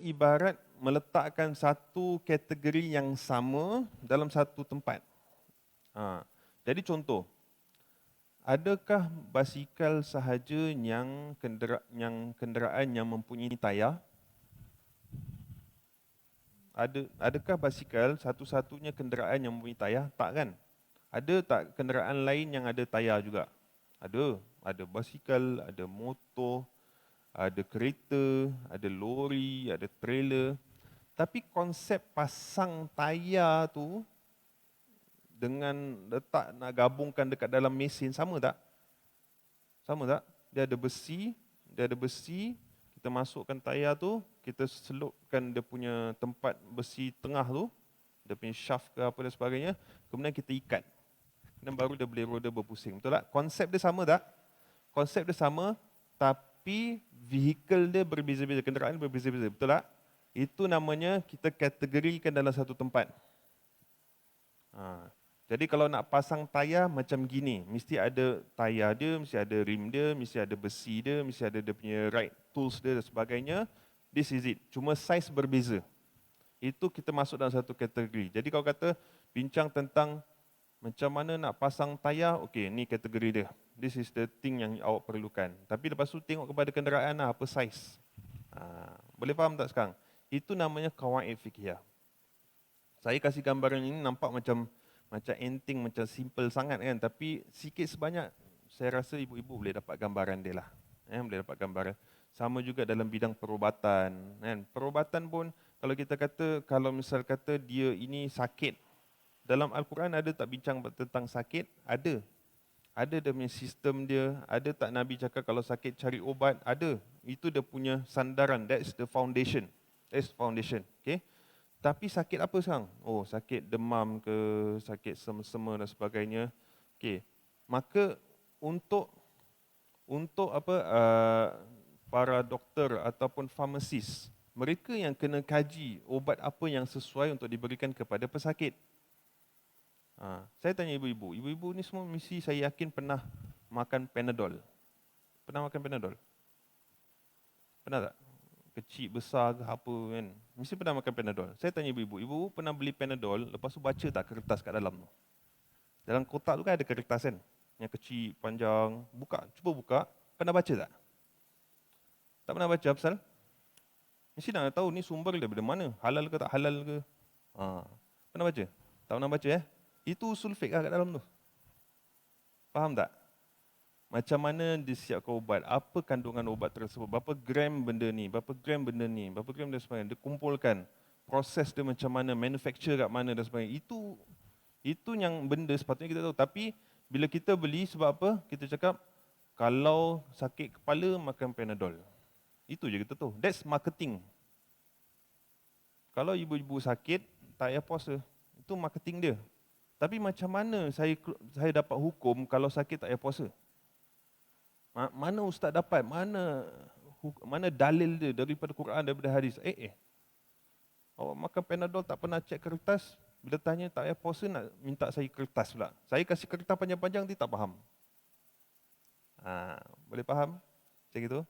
ibarat meletakkan satu kategori yang sama dalam satu tempat. Jadi contoh, adakah basikal sahaja yang kenderaan yang mempunyai tayar? Adakah basikal satu-satunya kenderaan yang mempunyai tayar? Tak kan? Ada tak kenderaan lain yang ada tayar juga? Ada. Ada basikal, ada motor, ada kereta, ada lori, ada trailer. Tapi konsep pasang tayar tu dengan letak nak gabungkan dekat dalam mesin sama tak? Sama tak? Dia ada besi, kita masukkan tayar tu, kita selupkan dia punya tempat besi tengah tu, dia punya shaft ke apa dan sebagainya, kemudian kita ikat. Dan baru dia boleh roda berpusing. Betul tak? Konsep dia sama tak? Konsep dia sama, tapi vehicle dia berbeza-beza, kenderaan berbeza-beza. Betul tak? Itu namanya kita kategorikan dalam satu tempat. Jadi kalau nak pasang tayar macam gini, mesti ada tayar dia, mesti ada rim dia, mesti ada besi dia, mesti ada dia punya ride tools dia dan sebagainya. This is it. Cuma size berbeza. Itu kita masuk dalam satu kategori. Jadi kalau kata bincang tentang macam mana nak pasang tayar, okey, ni kategori dia. This is the thing yang awak perlukan. Tapi lepas tu tengok kepada kenderaan lah, apa size. Boleh faham tak sekarang? Itu namanya qawaid fiqhiyah. Saya kasih gambaran ini nampak macam enteng, macam simple sangat kan. Tapi sikit sebanyak saya rasa ibu-ibu boleh dapat gambaran dia lah. Boleh dapat gambaran. Sama juga dalam bidang perubatan. Kan? Perubatan pun kalau kita kata, kalau misal kata dia ini sakit, dalam Al-Quran ada tak bincang tentang sakit? Ada. Ada dia punya sistem dia. Ada tak Nabi cakap kalau sakit cari ubat? Ada. Itu dia punya sandaran. That's the foundation. That's foundation. Okay? Tapi sakit apa sekarang? Oh, sakit demam ke, sakit sema-sema dan sebagainya. Okay. Maka untuk para doktor ataupun farmasis, mereka yang kena kaji ubat apa yang sesuai untuk diberikan kepada pesakit. Saya tanya ibu-ibu. Ibu-ibu ni semua mesti saya yakin pernah makan Panadol. Pernah makan Panadol? Pernah tak? Kecil, besar ke apa kan? Mesti pernah makan Panadol. Saya tanya ibu-ibu. Ibu pernah beli Panadol, lepas tu baca tak kertas kat dalam tu? Dalam kotak tu kan ada kertas kan? Yang kecil, panjang. Buka, cuba buka. Pernah baca tak? Tak pernah baca pasal? Mesti nak tahu ni sumber daripada mana? Halal ke tak halal ke? Pernah baca? Tak pernah baca Itu usul fiqh kat dalam tu. Faham tak? Macam mana disiapkan ubat, apa kandungan ubat tersebut, berapa gram benda ni, berapa gram benda ni, berapa gram dan sebagainya. Dia kumpulkan, proses dia macam mana, manufacture kat mana dan sebagainya. Itu yang benda sepatutnya kita tahu. Tapi bila kita beli sebab apa? Kita cakap, kalau sakit kepala makan Panadol. Itu je kita tahu. That's marketing. Kalau ibu-ibu sakit, tak payah puasa. Itu marketing dia. Tapi macam mana saya dapat hukum kalau sakit tak payah puasa? Mana ustaz dapat? Mana dalil dia daripada Quran, daripada hadis? Awak makan Panadol tak pernah cek kertas, bila tanya tak payah puasa nak minta saya kertas pula. Saya kasih kertas panjang-panjang, dia tak faham. Boleh faham? Macam itu.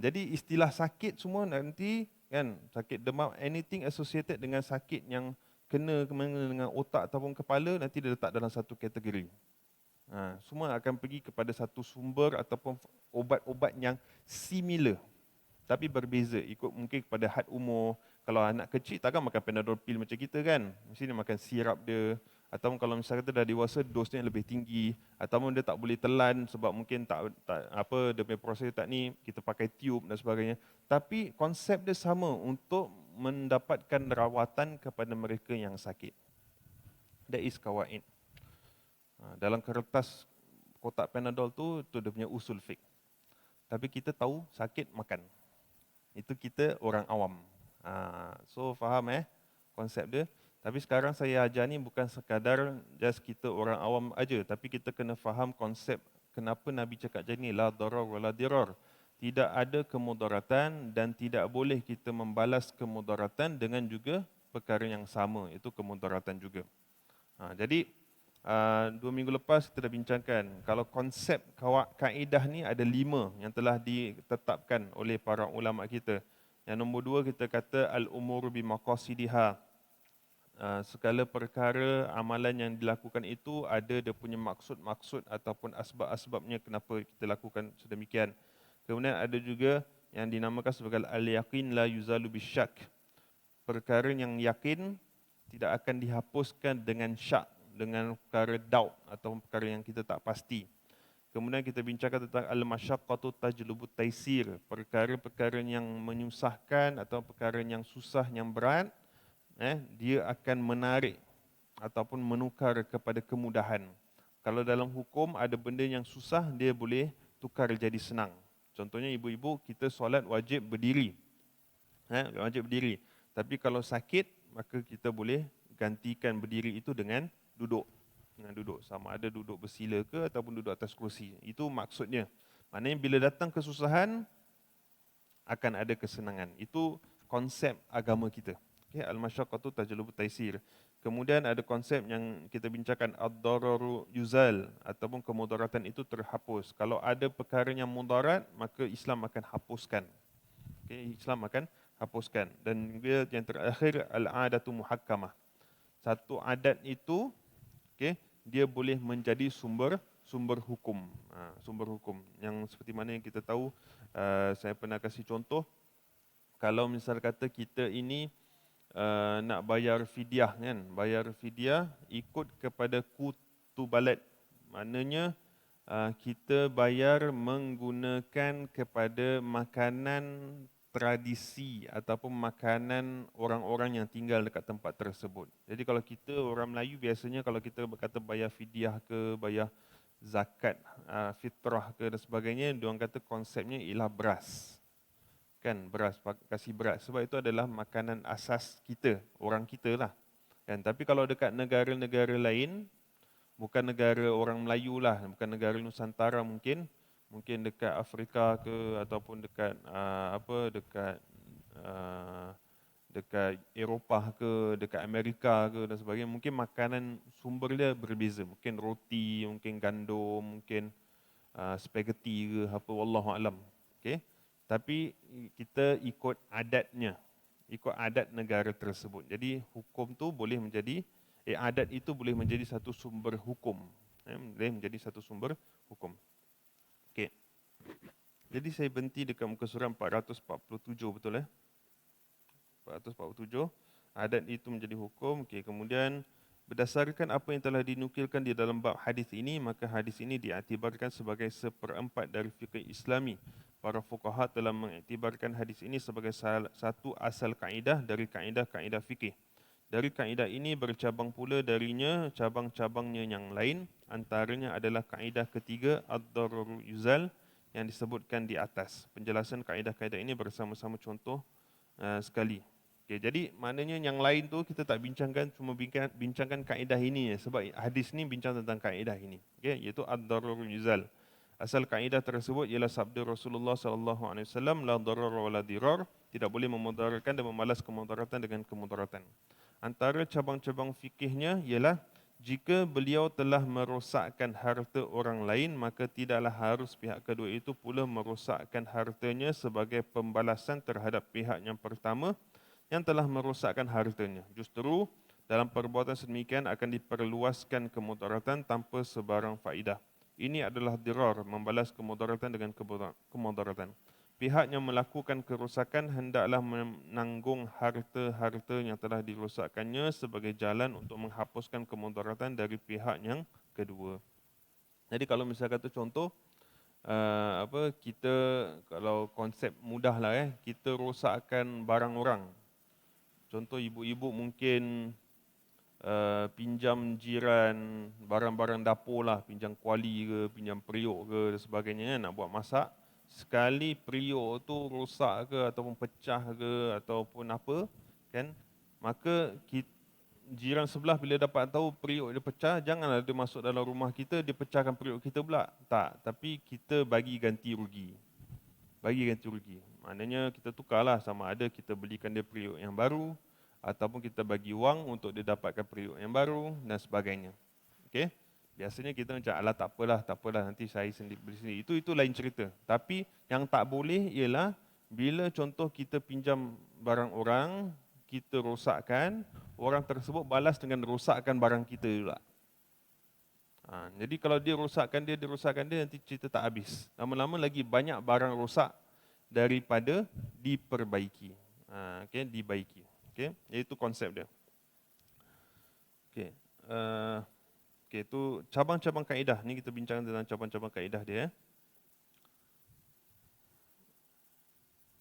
Jadi istilah sakit semua nanti kan, sakit demam, anything associated dengan sakit yang kena dengan otak ataupun kepala, nanti dia letak dalam satu kategori. Semua akan pergi kepada satu sumber ataupun obat-obat yang similar tapi berbeza ikut mungkin kepada had umur. Kalau anak kecil takkan makan Panadol pill macam kita kan, mesti dia makan sirap dia. Ataupun kalau misalnya kita dah dewasa, dosnya lebih tinggi, ataupun dia tak boleh telan sebab mungkin tak dia punya proses tak ni, kita pakai tube dan sebagainya. Tapi konsep dia sama untuk mendapatkan rawatan kepada mereka yang sakit. That is qawaid. Dalam kertas kotak Panadol tu dia punya usul fiqh. Tapi kita tahu sakit makan. Itu kita orang awam. So faham konsep dia. Tapi sekarang saya ajar ni bukan sekadar just kita orang awam aja, tapi kita kena faham konsep kenapa Nabi cakap macam ni, la darar wa la dirar. Tidak ada kemudaratan dan tidak boleh kita membalas kemudaratan dengan juga perkara yang sama, itu kemudaratan juga. Jadi 2 minggu lepas kita dah bincangkan kalau konsep kaedah ni ada 5 yang telah ditetapkan oleh para ulama kita. Yang nombor 2 kita kata al-umur bimaqasidiha. Segala perkara amalan yang dilakukan itu ada dia punya maksud-maksud ataupun asbab-asbabnya kenapa kita lakukan sedemikian. Kemudian ada juga yang dinamakan sebagai al-yaqin la yuzalu bisyak. Perkara yang yakin tidak akan dihapuskan dengan syak, dengan perkara doubt atau perkara yang kita tak pasti. Kemudian kita bincangkan tentang al-masyaqqatu tajlubut taisir, perkara-perkara yang menyusahkan atau perkara yang susah, yang berat, dia akan menarik ataupun menukar kepada kemudahan. Kalau dalam hukum ada benda yang susah, dia boleh tukar jadi senang. Contohnya ibu-ibu, kita solat wajib berdiri. Wajib berdiri. Tapi kalau sakit, maka kita boleh gantikan berdiri itu dengan duduk. Dengan duduk. Sama ada duduk bersila ke ataupun duduk atas kerusi. Itu maksudnya. Maknanya bila datang kesusahan, akan ada kesenangan. Itu konsep agama kita. Okay, al-masyaqqatu tajlubut taisir. Kemudian ada konsep yang kita bincangkan ad-dararu yuzal ataupun kemudaratan itu terhapus. Kalau ada perkara yang mudarat, maka Islam akan hapuskan. Okay, Islam akan hapuskan. Dan dia yang terakhir al-adatu muhakkamah. Satu adat itu dia boleh menjadi sumber hukum. Sumber hukum yang seperti mana yang kita tahu, saya pernah kasih contoh, kalau misal kata kita ini nak bayar fidyah kan, bayar fidyah ikut kepada kutu balad. Maknanya kita bayar menggunakan kepada makanan tradisi ataupun makanan orang-orang yang tinggal dekat tempat tersebut. Jadi kalau kita orang Melayu biasanya kalau kita berkata bayar fidyah ke, bayar zakat, fitrah ke dan sebagainya, diorang kata konsepnya ialah beras. Kan, beras, kasih beras. Sebab itu adalah makanan asas kita, orang kita lah. Kan, tapi kalau dekat negara-negara lain, bukan negara orang Melayu lah, bukan negara Nusantara mungkin dekat Afrika ke ataupun dekat dekat Eropah ke, dekat Amerika ke dan sebagainya, mungkin makanan sumber dia berbeza. Mungkin roti, mungkin gandum, mungkin spaghetti ke apa, wallahu alam. Okey. Tapi kita ikut adatnya, ikut adat negara tersebut. Jadi hukum tu boleh menjadi, adat itu boleh menjadi satu sumber hukum. Boleh menjadi satu sumber hukum. Okey. Jadi saya berhenti dekat muka surat 447, betul 447. Adat itu menjadi hukum. Okey, kemudian berdasarkan apa yang telah dinukilkan di dalam bab hadis ini, maka hadis ini diiktibarkan sebagai seperempat dari fikih Islami. Para fuqaha telah mengiktibarkan hadis ini sebagai satu asal kaedah dari kaedah-kaedah fikih. Dari kaedah ini bercabang pula darinya cabang-cabangnya yang lain. Antaranya adalah kaedah ketiga ad-daruru yuzal yang disebutkan di atas. Penjelasan kaedah-kaedah ini bersama-sama contoh sekali. Okay, jadi maknanya yang lain tu kita tak bincangkan, cuma bincangkan kaedah ini sebab hadis ni bincang tentang kaedah ini. Okay, iaitu ad-daruru yuzal. Asal kaedah tersebut ialah sabda Rasulullah SAW, la darar wa la dirar, tidak boleh memudaratkan dan memalas kemudaratan dengan kemudaratan. Antara cabang-cabang fikihnya ialah jika beliau telah merosakkan harta orang lain, maka tidaklah harus pihak kedua itu pula merosakkan hartanya sebagai pembalasan terhadap pihak yang pertama yang telah merosakkan hartanya. Justru dalam perbuatan sedemikian akan diperluaskan kemudaratan tanpa sebarang faedah. Ini adalah dirar, membalas kemudaratan dengan kemudaratan. Pihak yang melakukan kerosakan hendaklah menanggung harta-harta yang telah dirosakkannya sebagai jalan untuk menghapuskan kemudaratan dari pihak yang kedua. Jadi kalau misalnya kata contoh, kita kalau konsep mudah lah kita rosakkan barang orang. Contoh ibu-ibu mungkin pinjam jiran barang-barang dapur lah, pinjam kuali ke, pinjam periuk ke dan sebagainya nak buat masak. Sekali periuk tu rosak ke ataupun pecah ke ataupun apa kan, maka jiran sebelah bila dapat tahu periuk dia pecah, janganlah dia masuk dalam rumah kita, dia pecahkan periuk kita pula. Tak, tapi kita bagi ganti rugi. Bagi ganti rugi. Maknanya kita tukarlah, sama ada kita belikan dia periuk yang baru ataupun kita bagi wang untuk dia dapatkan periuk yang baru dan sebagainya. Okey? Biasanya kita macam alah tak apalah nanti saya sendiri beli sendiri. Itu lain cerita. Tapi yang tak boleh ialah Bila contoh kita pinjam barang orang, kita rosakkan, orang tersebut balas dengan rosakkan barang kita pula. Jadi kalau dia rosakkan dia, nanti cerita tak habis. Lama-lama lagi banyak barang rosak daripada diperbaiki. Okay, dibaiki. Okay, itu konsep dia. Okay. Okay, itu cabang-cabang kaedah. Ni kita bincang tentang cabang-cabang kaedah dia.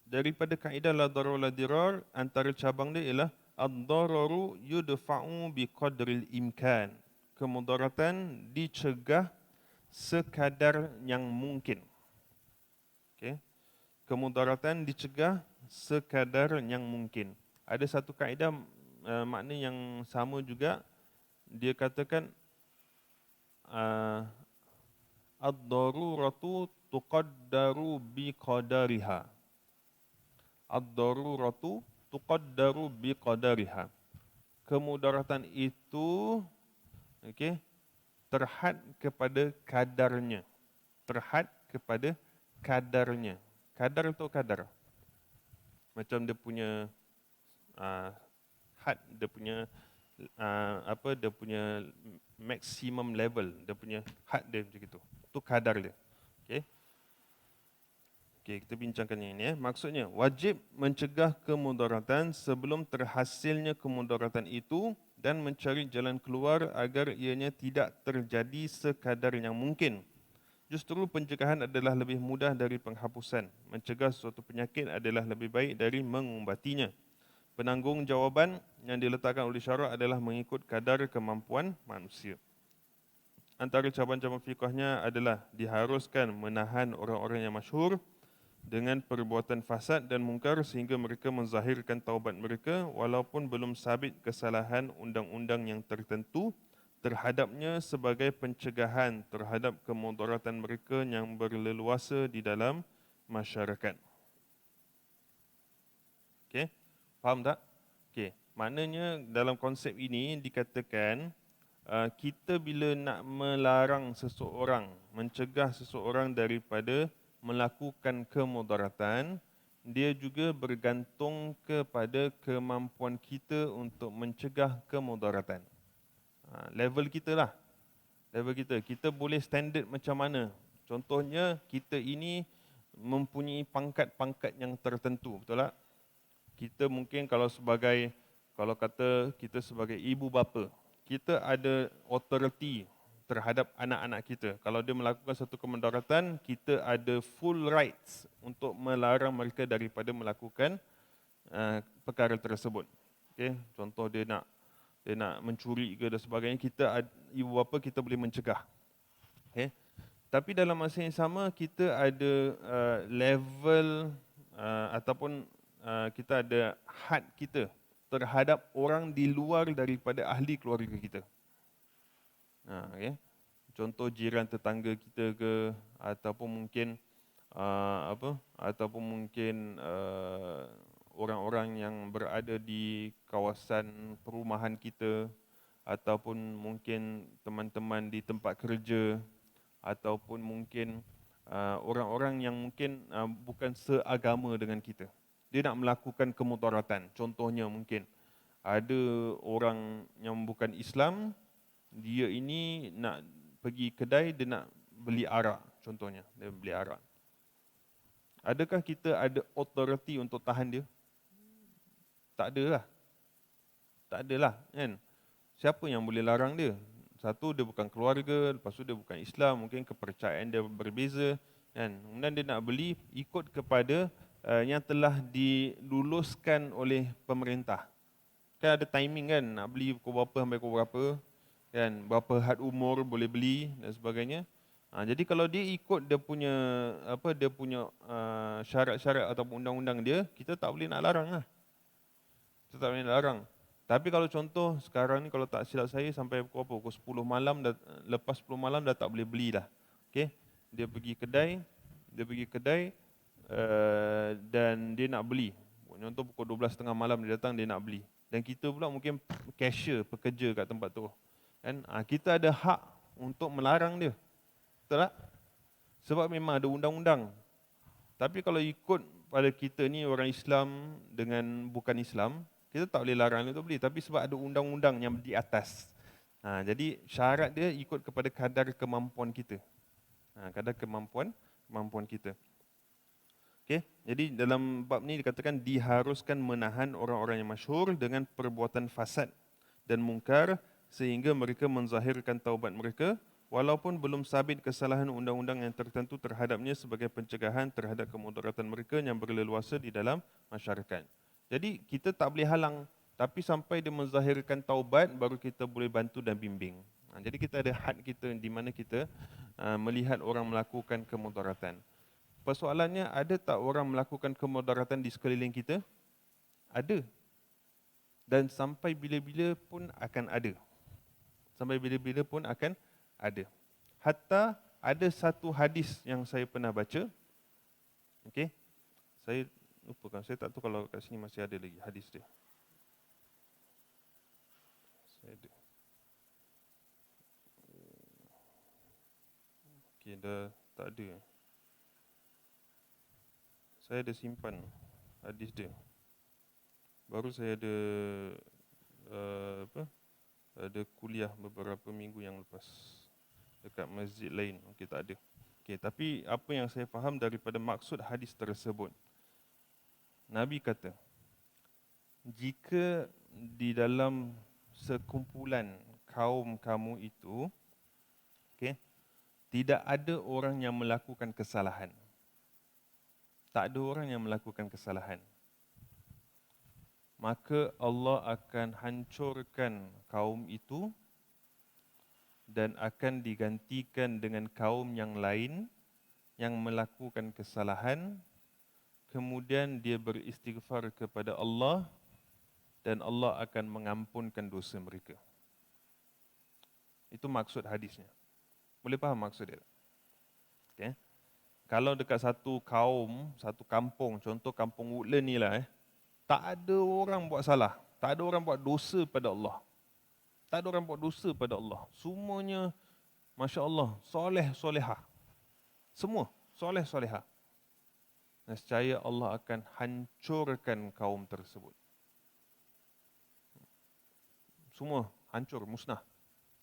Daripada kaedah la darar la dirar, antara cabang dia ialah ad-dararu yudfa'u biqadril imkan. Kemudaratan dicegah sekadar yang mungkin. Okay. Kemudaratan dicegah sekadar yang mungkin. Ada satu kaedah makna yang sama juga. Dia katakan ad-daruratu tuqaddaru biqadariha. Ad-daruratu tuqaddaru biqadariha. Kemudaratan itu terhad kepada kadarnya. Terhad kepada kadarnya. Kadar untuk kadar. Macam dia punya had, dia punya dia punya maximum level, dia punya had dia macam itu. Itu kadar dia. Okey, kita bincangkan yang ini. Maksudnya, wajib mencegah kemudaratan sebelum terhasilnya kemudaratan itu dan mencari jalan keluar agar ianya tidak terjadi sekadar yang mungkin. Justru pencegahan adalah lebih mudah dari penghapusan. Mencegah suatu penyakit adalah lebih baik dari mengubatinya. Penanggungjawatan yang diletakkan oleh syarak adalah mengikut kadar kemampuan manusia. Antara cabang-cabang fiqahnya adalah diharuskan menahan orang-orang yang masyhur dengan perbuatan fasad dan mungkar sehingga mereka menzahirkan taubat mereka walaupun belum sabit kesalahan undang-undang yang tertentu terhadapnya sebagai pencegahan terhadap kemudaratan mereka yang berleluasa di dalam masyarakat. Okey, faham tak? Okey, maknanya dalam konsep ini dikatakan kita bila nak melarang seseorang, mencegah seseorang daripada melakukan kemudaratan, dia juga bergantung kepada kemampuan kita untuk mencegah kemudaratan. Level kita lah. Level kita. Kita boleh standard macam mana? Contohnya, kita ini mempunyai pangkat-pangkat yang tertentu. Betul tak? Kita mungkin kalau kata kita sebagai ibu bapa, kita ada authority terhadap anak-anak kita. Kalau dia melakukan satu kemudaratan, kita ada full rights untuk melarang mereka daripada melakukan perkara tersebut. Okay? Contoh dia nak mencuri ke dan sebagainya, ibu bapa kita boleh mencegah. Okay? Tapi dalam masa yang sama kita ada level ataupun kita ada had kita terhadap orang di luar daripada ahli keluarga kita. Okay. Contoh jiran tetangga kita ke, ataupun mungkin orang-orang yang berada di kawasan perumahan kita, ataupun mungkin teman-teman di tempat kerja, ataupun mungkin orang-orang yang mungkin bukan seagama dengan kita. Dia nak melakukan kemudaratan. Contohnya mungkin ada orang yang bukan Islam, dia ini nak pergi kedai, dia nak beli arak, contohnya, dia beli arak. Adakah kita ada authority untuk tahan dia? Tak adalah. Tak adalah, kan? Siapa yang boleh larang dia? Satu, dia bukan keluarga, lepas tu dia bukan Islam, mungkin kepercayaan dia berbeza, kan? Kemudian dia nak beli ikut kepada yang telah diluluskan oleh pemerintah. Kan ada timing kan, nak beli pukul berapa sampai pukul berapa, kan, berapa had umur boleh beli dan sebagainya. Jadi kalau dia ikut dia punya syarat-syarat ataupun undang-undang dia, kita tak boleh nak larang lah. Kita tak boleh nak larang. Tapi kalau contoh sekarang ni, kalau tak silap saya sampai pukul berapa? Pukul 10 malam, lepas 10 malam dah tak boleh beli dah. Okay? Dia pergi kedai dan dia nak beli. Contoh pukul 12.30 malam dia datang, dia nak beli. Dan kita pula mungkin cashier, pekerja kat tempat tu. Kan? Kita ada hak untuk melarang dia. Betul tak? Sebab memang ada undang-undang. Tapi kalau ikut pada kita ni orang Islam dengan bukan Islam, kita tak boleh larang dia tak boleh. Tapi sebab ada undang-undang yang di atas. Jadi syarat dia ikut kepada kadar kemampuan kita. Kadar kemampuan kita. Okay? Jadi dalam bab ni dikatakan diharuskan menahan orang-orang yang masyhur dengan perbuatan fasad dan mungkar sehingga mereka menzahirkan taubat mereka walaupun belum sabit kesalahan undang-undang yang tertentu terhadapnya sebagai pencegahan terhadap kemudaratan mereka yang berleluasa di dalam masyarakat. Jadi kita tak boleh halang, tapi sampai dia menzahirkan taubat baru kita boleh bantu dan bimbing. Jadi kita ada had kita di mana kita melihat orang melakukan kemudaratan. Persoalannya, ada tak orang melakukan kemudaratan di sekeliling kita? Ada. Dan sampai bila-bila pun akan ada. Sampai bila-bila pun akan ada. Hatta ada satu hadis yang saya pernah baca. Okey. Saya lupakan, saya tak tahu kalau kat sini masih ada lagi hadis dia. Saya ada. Okey, dah tak ada. Saya ada simpan hadis dia. Baru saya ada ada kuliah beberapa minggu yang lepas dekat masjid lain. Okey, tak ada. Okey, tapi apa yang saya faham daripada maksud hadis tersebut, Nabi kata, jika di dalam sekumpulan kaum kamu itu, okey, tidak ada orang yang melakukan kesalahan. Tak ada orang yang melakukan kesalahan. Maka Allah akan hancurkan kaum itu dan akan digantikan dengan kaum yang lain yang melakukan kesalahan, kemudian dia beristighfar kepada Allah dan Allah akan mengampunkan dosa mereka. Itu maksud hadisnya. Boleh faham maksud dia? Okay. Kalau dekat satu kaum, satu kampung, contoh kampung Woodland ni lah, tak ada orang buat salah, tak ada orang buat dosa pada Allah. Tak ada orang buat dosa pada Allah. Semuanya, Masya Allah, soleh, solehah. Semua, soleh, solehah. Nescaya Allah akan hancurkan kaum tersebut. Semua hancur, musnah.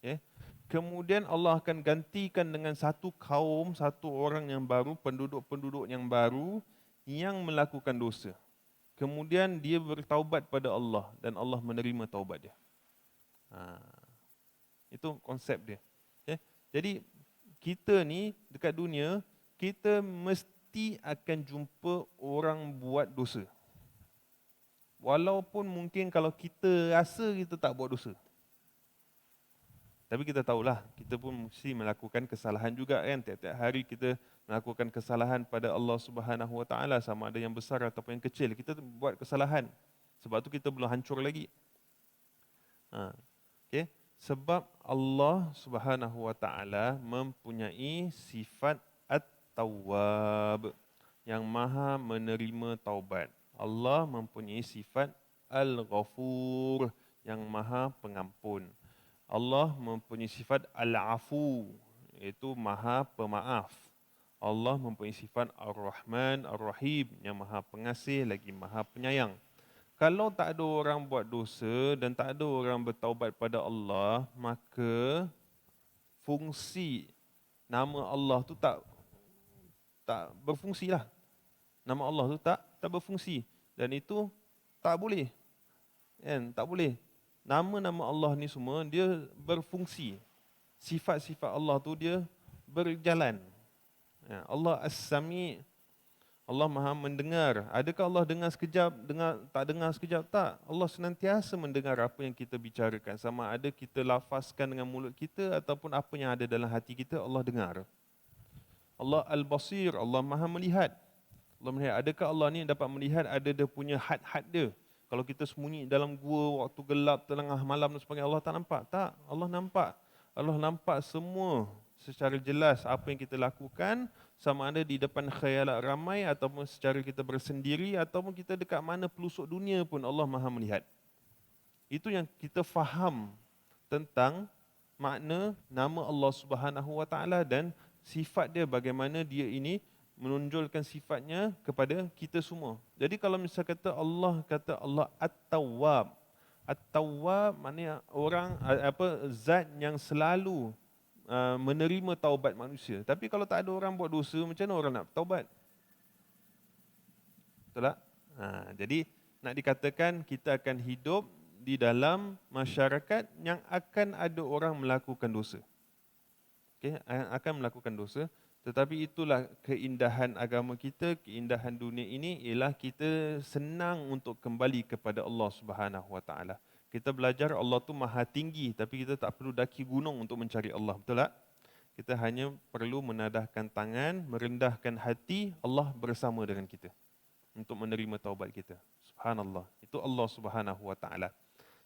Okay. Kemudian Allah akan gantikan dengan satu kaum, satu orang yang baru, penduduk-penduduk yang baru yang melakukan dosa. Kemudian dia bertaubat pada Allah dan Allah menerima taubat dia. Itu konsep dia. Okay. Jadi kita ni dekat dunia, kita mesti akan jumpa orang buat dosa. Walaupun mungkin kalau kita rasa kita tak buat dosa. Tapi kita tahulah, kita pun mesti melakukan kesalahan juga kan. Tiap-tiap hari kita melakukan kesalahan pada Allah Subhanahu Wa Taala, sama ada yang besar ataupun yang kecil. Kita buat kesalahan. Sebab tu kita belum hancur lagi. Okay. Sebab Allah Subhanahu Wa Taala mempunyai sifat At-Tawwab, yang maha menerima taubat. Allah mempunyai sifat Al-Ghafur, yang maha pengampun. Allah mempunyai sifat Al-Afu, iaitu maha pemaaf. Allah mempunyai sifat Ar-Rahman, Ar-Rahim, yang maha pengasih lagi maha penyayang. Kalau tak ada orang buat dosa dan tak ada orang bertaubat pada Allah, maka fungsi nama Allah tu tak berfungsi lah. Nama Allah tu tak berfungsi. Dan itu tak boleh. Kan? Tak boleh. Nama-nama Allah ni semua, dia berfungsi. Sifat-sifat Allah tu dia berjalan. Allah As-Sami', Allah maha mendengar. Adakah Allah dengar sekejap, tak dengar sekejap? Tak. Allah senantiasa mendengar apa yang kita bicarakan. Sama ada kita lafazkan dengan mulut kita ataupun apa yang ada dalam hati kita, Allah dengar. Allah Al-Basir, Allah maha melihat. Allah melihat. Adakah Allah ni dapat melihat, ada dia punya had-had dia? Kalau kita sembunyi dalam gua waktu gelap, tengah malam dan sebagainya, Allah tak nampak? Tak, Allah nampak. Allah nampak semua secara jelas apa yang kita lakukan, sama ada di depan khayalat ramai ataupun secara kita bersendiri ataupun kita dekat mana pelosok dunia pun Allah maha melihat. Itu yang kita faham tentang makna nama Allah Subhanahu Wa Taala dan sifat dia, bagaimana dia ini menonjolkan sifatnya kepada kita semua. Jadi kalau misal kata Allah At-Tawwab. At-Tawwab maknanya orang zat yang selalu menerima taubat manusia. Tapi kalau tak ada orang buat dosa, macam mana orang nak taubat? Betul tak? Jadi nak dikatakan kita akan hidup di dalam masyarakat yang akan ada orang melakukan dosa. Okay, akan melakukan dosa. Tetapi itulah keindahan agama kita, keindahan dunia ini ialah kita senang untuk kembali kepada Allah Subhanahu Wa Taala. Kita belajar Allah tu maha tinggi, tapi kita tak perlu daki gunung untuk mencari Allah, betul tak? Kita hanya perlu menadahkan tangan, merendahkan hati, Allah bersama dengan kita untuk menerima taubat kita. Subhanallah. Itu Allah Subhanahu Wa Taala.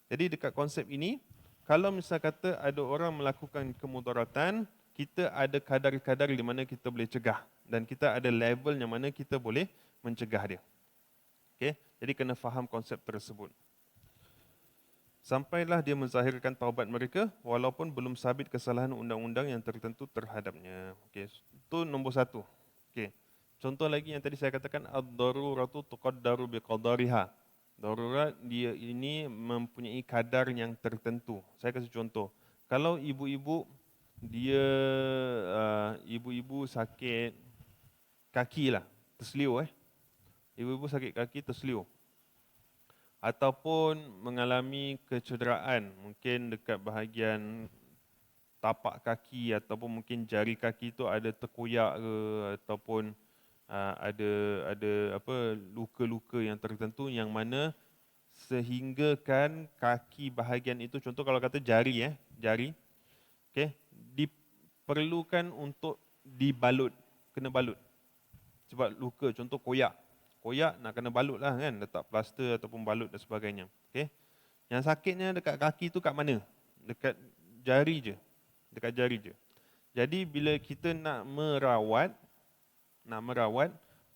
Jadi dekat konsep ini, kalau misal kata ada orang melakukan kemudaratan, kita ada kadar-kadar di mana kita boleh cegah dan kita ada level yang mana kita boleh mencegah dia. Okay? Jadi kena faham konsep tersebut. Sampailah dia menzahirkan taubat mereka walaupun belum sabit kesalahan undang-undang yang tertentu terhadapnya. Okay. Itu nombor satu. Okay. Contoh lagi yang tadi saya katakan, ad-daruratu tuqaddaru biqadariha. Darurat dia ini mempunyai kadar yang tertentu. Saya kasih contoh. Kalau ibu-ibu dia ibu-ibu sakit kaki lah, terseliur Ibu-ibu sakit kaki terseliur. Ataupun mengalami kecederaan, mungkin dekat bahagian tapak kaki ataupun mungkin jari kaki tu ada terkoyak ke ataupun ada luka-luka yang tertentu yang mana sehinggakan kaki bahagian itu, contoh kalau kata jari jari, okey, diperlukan untuk dibalut, kena balut. Sebab luka, contoh koyak nak kena balut lah kan, letak plaster ataupun balut dan sebagainya. Okey. Yang sakitnya dekat kaki tu kat mana? Dekat jari je. Dekat jari je. Jadi bila kita nak merawat,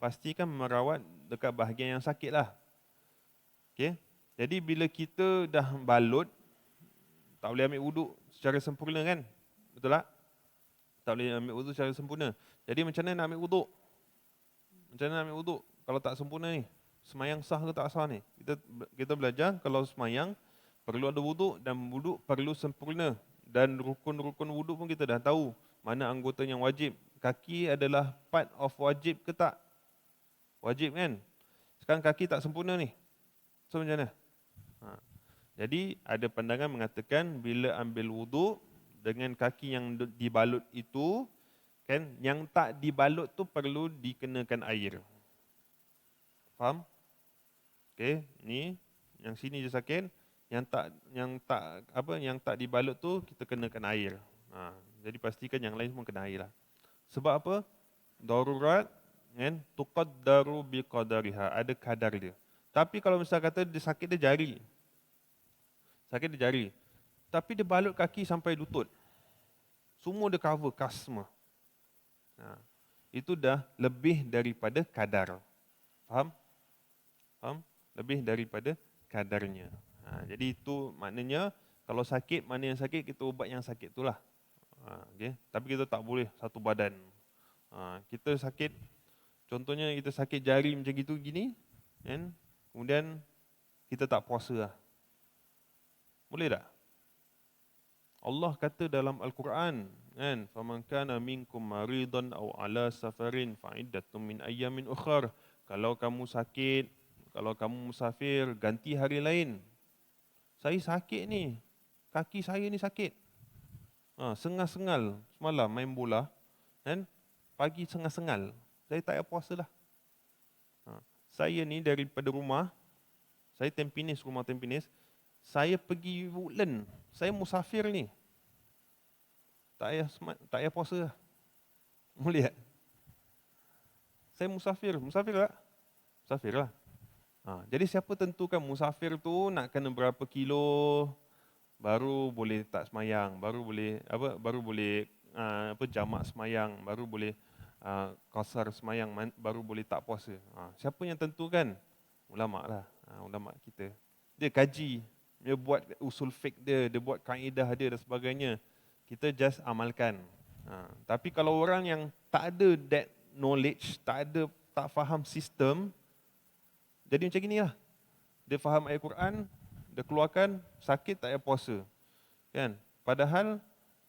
pastikan merawat dekat bahagian yang sakit lah. Okey. Jadi bila kita dah balut, tak boleh ambil wuduk secara sempurna kan? Betul tak? Tak boleh ambil wuduk secara sempurna. Jadi macam mana nak ambil wuduk? Macam mana nak ambil wuduk kalau tak sempurna ni? Semayang sah ke tak sah ni? Kita belajar kalau semayang perlu ada wuduk dan wuduk perlu sempurna. Dan rukun-rukun wuduk pun kita dah tahu. Mana anggota yang wajib. Kaki adalah part of wajib ke tak? Wajib kan? Sekarang kaki tak sempurna ni. So macam mana? Jadi ada pandangan mengatakan bila ambil wuduk dengan kaki yang dibalut itu, kan, yang tak dibalut tu perlu dikenakan air. Faham? Okey, ni yang sini je sakit, yang tak dibalut tu kita kenakan air. Jadi pastikan yang lain pun kena air lah. Sebab apa? Darurat kan, tuqaddaru biqadariha, ada kadar dia. Tapi kalau misal kata dia sakit dia jari. Tapi dia balut kaki sampai lutut. Semua dia cover kas semua. Itu dah lebih daripada kadar. Faham? Lebih daripada kadarnya. Jadi itu maknanya kalau sakit, mana yang sakit kita ubat yang sakit itulah. Okay? Tapi kita tak boleh satu badan. Kita sakit, contohnya kita sakit jari macam gitu gini, kan? Kemudian kita tak puasa lah. Boleh tak? Allah kata dalam Al-Quran, kan, faman kana minkum maridan aw ala safarin fa iddatun min ayyamin ukhra. Kalau kamu sakit, kalau kamu musafir, ganti hari lain. Saya sakit ni, kaki saya ni sakit. Sengal-sengal semalam main bola, kan? Pagi sengal-sengal. Saya tak payah puasa lah. Saya ni daripada rumah, saya rumah Tampines, saya pergi Woodland, saya musafir ni. Tak payah puasa lah. Boleh tak? Saya musafir tak? Musafir lah. Jadi siapa tentukan musafir tu nak kena berapa kilo baru boleh tak semayang, baru boleh jamak semayang, baru boleh qasar semayang, baru boleh tak puasa. Siapa yang tentukan? Ulama lah, ulama kita. Dia kaji, dia buat usul fiqh dia buat kaedah dia dan sebagainya. Kita just amalkan. Tapi kalau orang yang tak ada that knowledge, tak faham sistem, jadi macam gini lah. Dia faham ayat Quran, dia keluarkan, sakit tak payah puasa. Kan? Padahal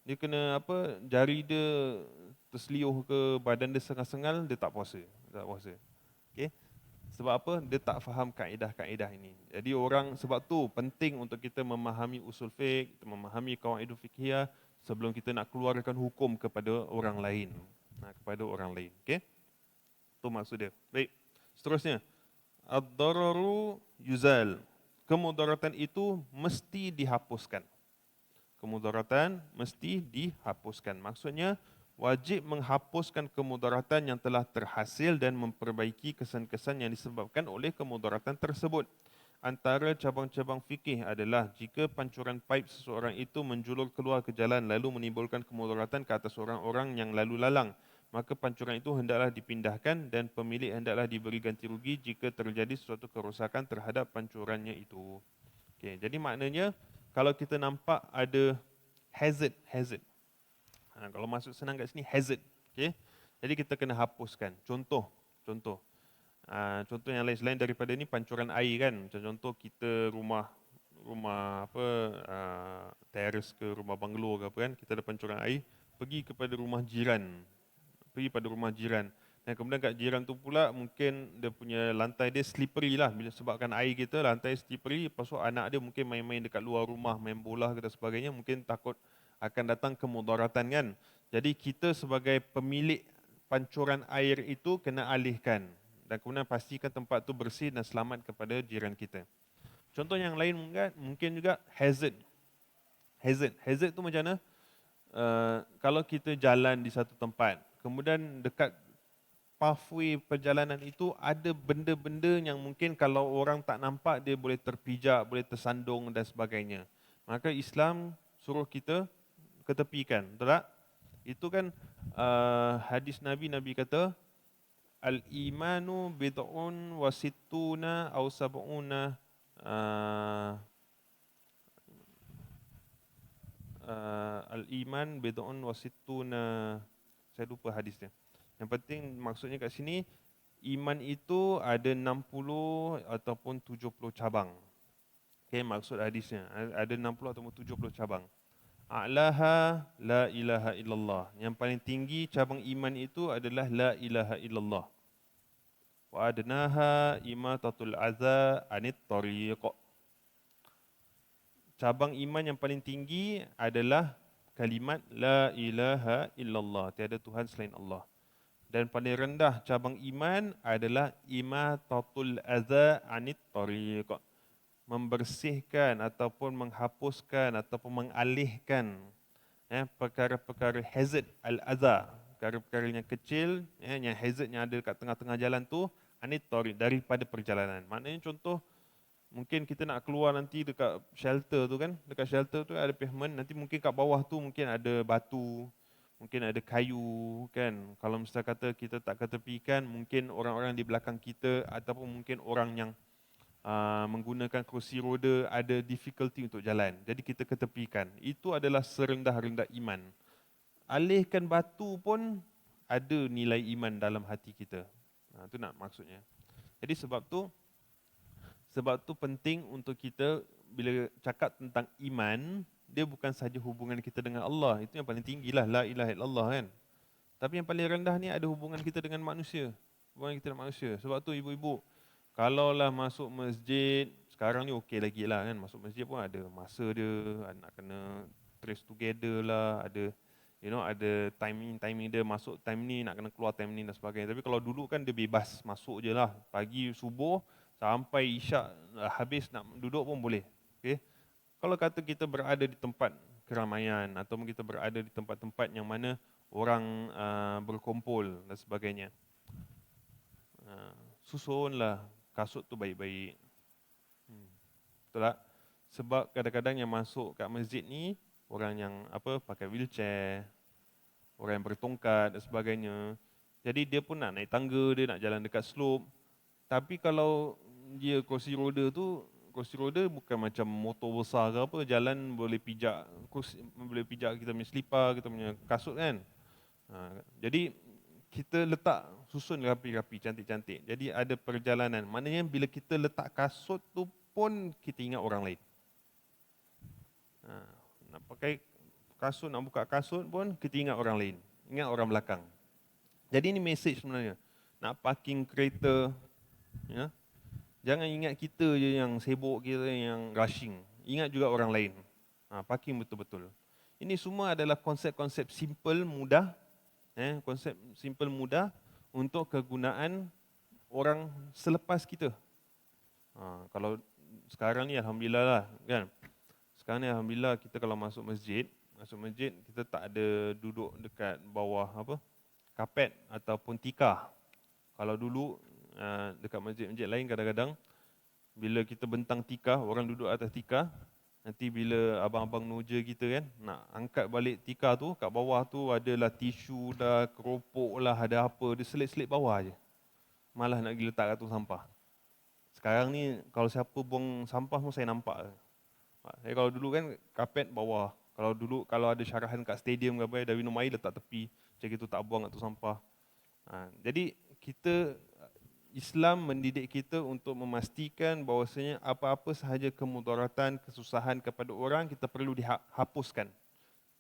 dia kena jari dia terseliuh ke, badan dia sengal-sengal, dia tak puasa. Tak puasa. Okay? Sebab apa? Dia tak faham kaedah-kaedah ini. Jadi sebab tu penting untuk kita memahami usul fiqh, kita memahami qawaidul fiqhiyah sebelum kita nak keluarkan hukum kepada orang lain. Kepada orang lain. Okay? Itu maksud dia. Baik. Seterusnya. Ad-dararu yuzal. Kemudaratan itu mesti dihapuskan. Kemudaratan mesti dihapuskan. Maksudnya, wajib menghapuskan kemudaratan yang telah terhasil dan memperbaiki kesan-kesan yang disebabkan oleh kemudaratan tersebut. Antara cabang-cabang fikih adalah jika pancuran paip seseorang itu menjulur keluar ke jalan lalu menimbulkan kemudaratan ke atas orang-orang yang lalu lalang, maka pancuran itu hendaklah dipindahkan dan pemilik hendaklah diberi ganti rugi jika terjadi suatu kerosakan terhadap pancurannya itu. Okay, jadi maknanya kalau kita nampak ada hazard. Kalau masuk senang kat sini hazard. Okay? Jadi kita kena hapuskan. Contoh yang lain selain daripada ini pancuran air kan. Macam contoh kita rumah terrace ke rumah banglo ke apa kan, kita ada pancuran air, pergi pada rumah jiran. Dan kemudian kat jiran tu pula mungkin dia punya lantai dia slippery lah, bila sebabkan air kita lantai slippery, lepas tu anak dia mungkin main-main dekat luar rumah, main bola ke dan sebagainya, mungkin takut akan datang kemudaratan kan. Jadi kita sebagai pemilik pancuran air itu kena alihkan dan kemudian pastikan tempat tu bersih dan selamat kepada jiran kita. Contoh yang lain mungkin juga hazard. Hazard tu macam mana? Kalau kita jalan di satu tempat, kemudian dekat pathway perjalanan itu ada benda-benda yang mungkin kalau orang tak nampak dia boleh terpijak, boleh tersandung dan sebagainya. Maka Islam suruh kita ketepikan, betul tak? Itu kan hadis Nabi kata al-imanu bid'un wa sittuna aw sab'una al-iman bid'un wa sittuna, saya lupa hadisnya. Yang penting maksudnya kat sini iman itu ada 60 ataupun 70 cabang. Okay, maksud hadisnya ada 60 ataupun 70 cabang. A'laha la ilaha illallah. Yang paling tinggi cabang iman itu adalah la ilaha illallah. Wa adnaha imatatul adza anit tariq. Cabang iman yang paling tinggi adalah kalimat la ilaha illallah, tiada Tuhan selain Allah. Dan paling rendah cabang iman adalah imatatul adza anit tariq. Membersihkan ataupun menghapuskan ataupun mengalihkan perkara-perkara hazard al-adha, perkara-perkara yang kecil yang hazard yang ada kat tengah-tengah jalan tu anit tariq, daripada perjalanan. Maknanya contoh mungkin kita nak keluar nanti dekat shelter tu kan, dekat shelter tu ada pavement, nanti mungkin kat bawah tu mungkin ada batu, mungkin ada kayu kan. Kalau misalnya kata kita tak ketepikan, mungkin orang-orang di belakang kita ataupun mungkin orang yang menggunakan kerusi roda ada difficulty untuk jalan. Jadi kita ketepikan. Itu adalah serendah-rendah iman. Alihkan batu pun ada nilai iman dalam hati kita. Itu nak maksudnya. Jadi sebab tu penting untuk kita bila cakap tentang iman, dia bukan sahaja hubungan kita dengan Allah. Itu yang paling tinggi lah, la ilaha illallah kan. Tapi yang paling rendah ni ada hubungan kita dengan manusia. Hubungan kita dengan manusia. Sebab tu ibu-ibu, kalaulah masuk masjid, sekarang ni okey lagi lah kan, masuk masjid pun ada masa dia, nak kena trace together lah, ada ada timing dia, masuk time ni, nak kena keluar time ni dan sebagainya. Tapi kalau dulu kan dia bebas masuk je lah, pagi subuh sampai isyak habis nak duduk pun boleh. Okay? Kalau kata kita berada di tempat keramaian atau kita berada di tempat-tempat yang mana orang berkumpul dan sebagainya, susunlah kasut tu baik-baik. Betul tak? Sebab kadang-kadang yang masuk kat masjid ni orang yang pakai wheelchair, orang yang bertongkat dan sebagainya. Jadi dia pun nak naik tangga, dia nak jalan dekat slope. Tapi kalau dia kerusi roda bukan macam motor besar ke apa, jalan boleh pijak boleh pijak kita punya selipar, kita punya kasut kan. Jadi kita letak susun rapi-rapi, cantik-cantik. Jadi ada perjalanan. Maknanya bila kita letak kasut tu pun kita ingat orang lain. Nak pakai kasut, nak buka kasut pun kita ingat orang lain. Ingat orang belakang. Jadi ini message sebenarnya. Nak parking kereta, ya, jangan ingat kita je yang sibuk, kita yang rushing. Ingat juga orang lain. Parking betul-betul. Ini semua adalah konsep-konsep simple, mudah. Konsep simple, mudah untuk kegunaan orang selepas kita. Kalau sekarang ni Alhamdulillah lah, kan. Sekarang ni Alhamdulillah kita kalau masuk masjid kita tak ada duduk dekat bawah kapet ataupun tikar. Kalau dulu dekat masjid-masjid lain kadang-kadang bila kita bentang tikar, orang duduk atas tikar, nanti bila abang-abang noja kita kan nak angkat balik tikar tu, kat bawah tu adalah tisu dah, keropok lah, ada apa, dia selit-selit bawah je. Malah nak pergi letak kat tong sampah. Sekarang ni kalau siapa buang sampah pun saya nampak. Kalau dulu kan kapet bawah. Kalau ada syarahan kat stadium ke apa, dah minum air letak tepi, macam itu tak buang kat tong sampah. Jadi kita, Islam mendidik kita untuk memastikan bahawasanya apa-apa sahaja kemudaratan, kesusahan kepada orang kita perlu dihapuskan.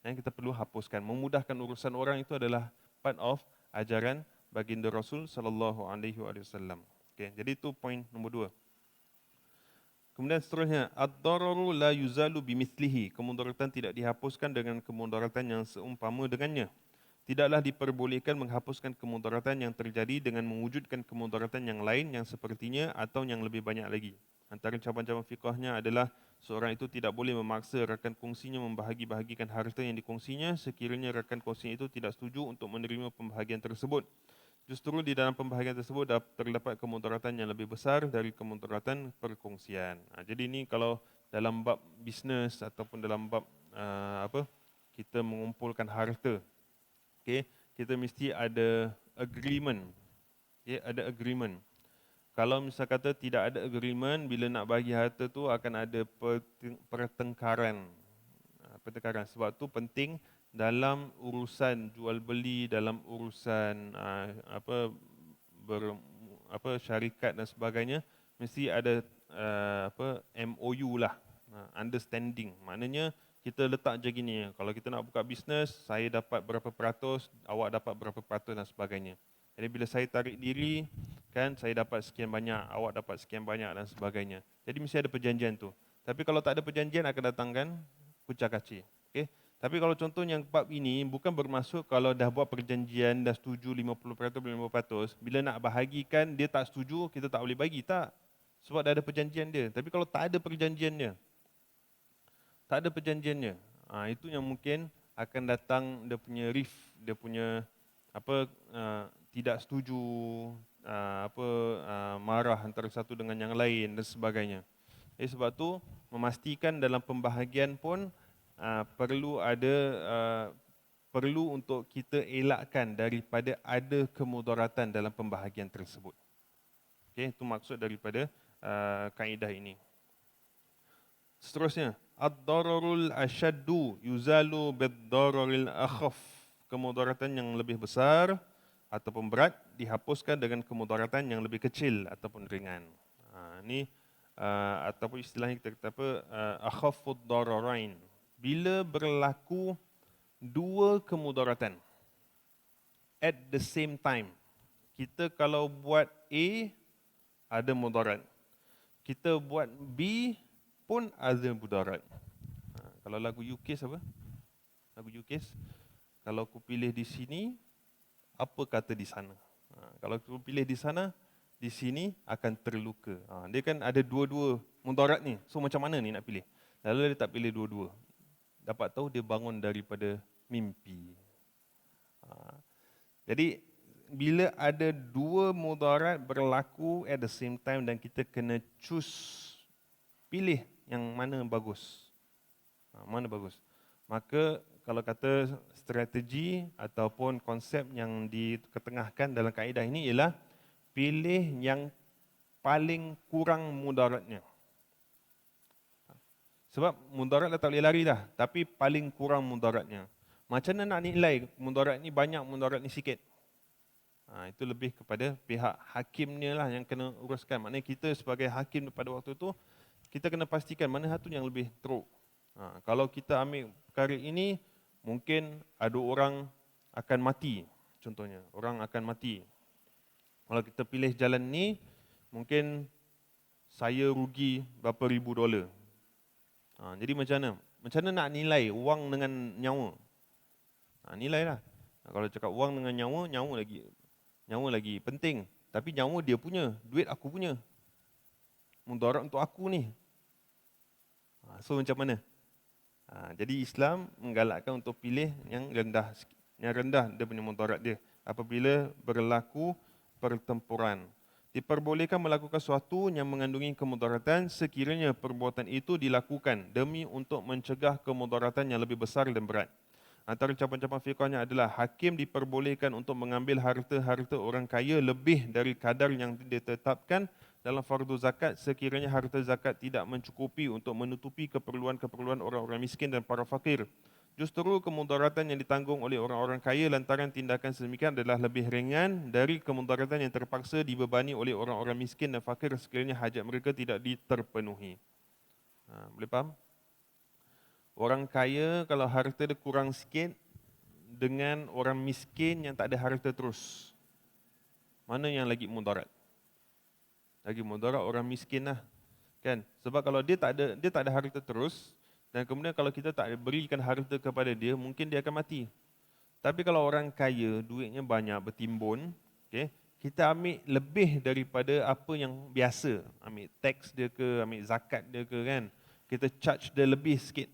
Kita perlu hapuskan. Memudahkan urusan orang itu adalah part of ajaran baginda Rasul sallallahu alaihi wasallam. Okey, jadi itu poin nombor 2. Kemudian seterusnya, ad-dararu la yuzalu bimithlihi. Kemudaratan tidak dihapuskan dengan kemudaratan yang seumpama dengannya. Tidaklah diperbolehkan menghapuskan kemudaratan yang terjadi dengan mewujudkan kemudaratan yang lain yang sepertinya atau yang lebih banyak lagi. Antara cabang-cabang fiqahnya adalah seorang itu tidak boleh memaksa rakan kongsinya membahagi-bahagikan harta yang dikongsinya sekiranya rakan kongsinya itu tidak setuju untuk menerima pembahagian tersebut. Justru di dalam pembahagian tersebut terdapat kemudaratan yang lebih besar dari kemudaratan perkongsian. Jadi ini kalau dalam bab bisnes ataupun dalam bab kita mengumpulkan harta. Okay, kita mesti ada agreement. Okay, ada agreement. Kalau misal kata tidak ada agreement, bila nak bagi harta tu akan ada pertengkaran. Sebab tu penting dalam urusan jual beli, dalam urusan syarikat dan sebagainya, mesti ada MOU lah, understanding. Maknanya kita letak je gini, kalau kita nak buka bisnes, saya dapat berapa peratus, awak dapat berapa peratus dan sebagainya. Jadi bila saya tarik diri, kan saya dapat sekian banyak, awak dapat sekian banyak dan sebagainya. Jadi mesti ada perjanjian tu. Tapi kalau tak ada perjanjian akan datangkan kucak-kacir. Okay? Tapi kalau contohnya bab ini bukan bermaksud kalau dah buat perjanjian, dah setuju 50%, 50%, bila nak bahagikan dia tak setuju, kita tak boleh bagi, tak. Sebab dah ada perjanjian dia. Tapi kalau tak ada perjanjiannya, itu yang mungkin akan datang dia punya rift, dia punya tidak setuju, marah antara satu dengan yang lain dan sebagainya. Jadi sebab tu memastikan dalam pembahagian pun perlu untuk kita elakkan daripada ada kemudaratan dalam pembahagian tersebut. Okey, itu maksud daripada kaedah ini. Seterusnya, ad-dararul ashaddu yuzalu bid-dararil akhaf. Kemudaratan yang lebih besar ataupun berat dihapuskan dengan kemudaratan yang lebih kecil ataupun ringan. Ini ataupun istilahnya kita kata akhafud dararain. Bila berlaku dua kemudaratan at the same time. Kita kalau buat A ada mudarat. Kita buat B pun ada mudarat. Kalau lagu UKIS apa? Lagu UKIS. Kalau aku pilih di sini, apa kata di sana? Kalau aku pilih di sana, di sini akan terluka. Dia kan ada dua-dua mudarat ni. So macam mana ni nak pilih? Lalu dia tak pilih dua-dua. Dapat tahu dia bangun daripada mimpi. Jadi bila ada dua mudarat berlaku at the same time dan kita kena pilih yang mana bagus. Mana bagus. Maka kalau kata strategi ataupun konsep yang diketengahkan dalam kaedah ini ialah pilih yang paling kurang mudaratnya. Sebab mudarat dah tak boleh lari dah, tapi paling kurang mudaratnya. Macam mana nak nilai mudarat ni banyak, mudarat ni sikit? Itu lebih kepada pihak hakimnya lah yang kena uruskan. Maknanya kita sebagai hakim pada waktu itu, kita kena pastikan mana satu yang lebih teruk. Kalau kita ambil perkara ini, mungkin ada orang akan mati. Contohnya, orang akan mati. Kalau kita pilih jalan ni, mungkin saya rugi berapa ribu dolar. Jadi macam mana? Macam mana nak nilai wang dengan nyawa? Nilailah. Kalau cakap wang dengan nyawa, nyawa lagi penting. Tapi nyawa dia punya, duit aku punya. Mudarat untuk aku ni. So macam mana? Jadi Islam menggalakkan untuk pilih yang rendah sikit. Yang rendah dia punya mudarat dia. Apabila berlaku pertempuran. Diperbolehkan melakukan sesuatu yang mengandungi kemudaratan sekiranya perbuatan itu dilakukan demi untuk mencegah kemudaratan yang lebih besar dan berat. Antara cabang-cabang fiqhnya adalah hakim diperbolehkan untuk mengambil harta-harta orang kaya lebih dari kadar yang ditetapkan dalam fardu zakat sekiranya harta zakat tidak mencukupi untuk menutupi keperluan-keperluan orang-orang miskin dan para fakir. Justru kemudaratan yang ditanggung oleh orang-orang kaya lantaran tindakan sedemikian adalah lebih ringan dari kemudaratan yang terpaksa dibebani oleh orang-orang miskin dan fakir sekiranya hajat mereka tidak diterpenuhi. Boleh faham? Orang kaya kalau harta dia kurang sikit dengan orang miskin yang tak ada harta terus. Mana yang lagi mudarat? Lagi mudarat orang miskin lah. Kan? Sebab kalau dia tak ada harta terus dan kemudian kalau kita tak berikan harta kepada dia, mungkin dia akan mati. Tapi kalau orang kaya, duitnya banyak, bertimbun, okay, kita ambil lebih daripada apa yang biasa. Ambil tax dia ke, ambil zakat dia ke kan. Kita charge dia lebih sikit.